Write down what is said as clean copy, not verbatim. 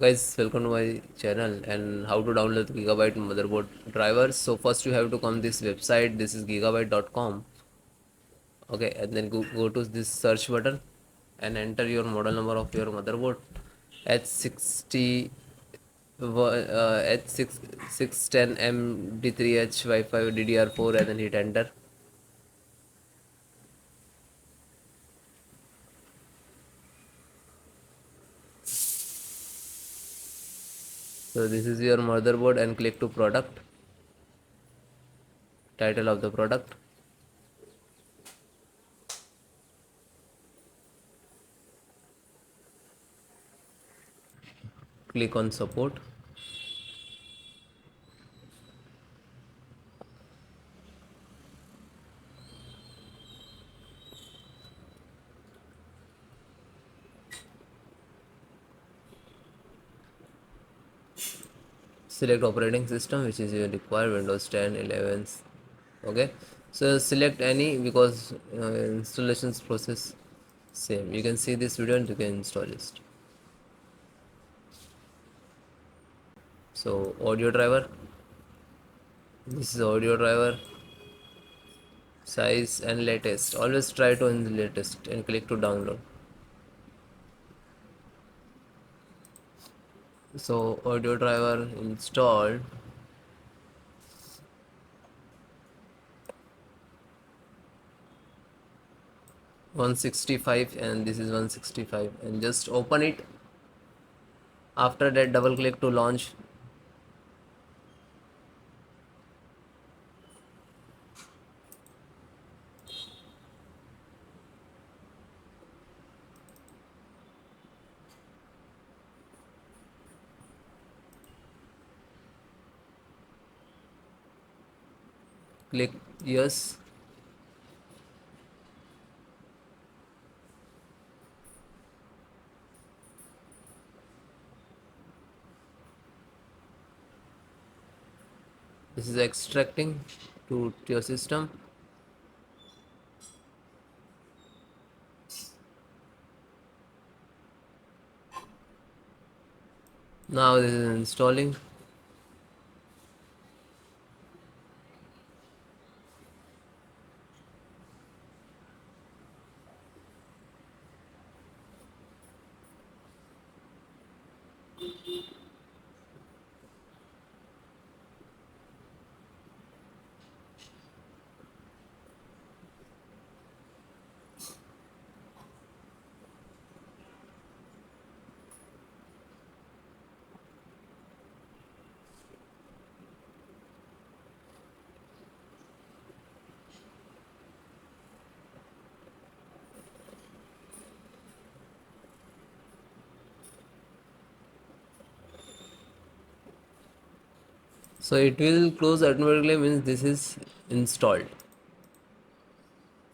Guys, welcome to my channel and how to download Gigabyte motherboard drivers. So first you have to come this website. This is gigabyte.com. Okay, and then go to this search button and enter your model number of your motherboard H60 H610M D3H WIFI DDR4 and then hit enter. So this is your motherboard and click to product, title of the product. Click on support. Select operating system which is your required Windows 10, 11. Okay, so select any because installations process same. You can see this video and you can install it. So audio driver, this is audio driver, size and latest. Always try to in the latest and click to download. So audio driver installed. (165) and this is 165, and just open it. After that double click to launch. Click yes. This is extracting to your system. Now this is installing. So it will close automatically, means this is installed.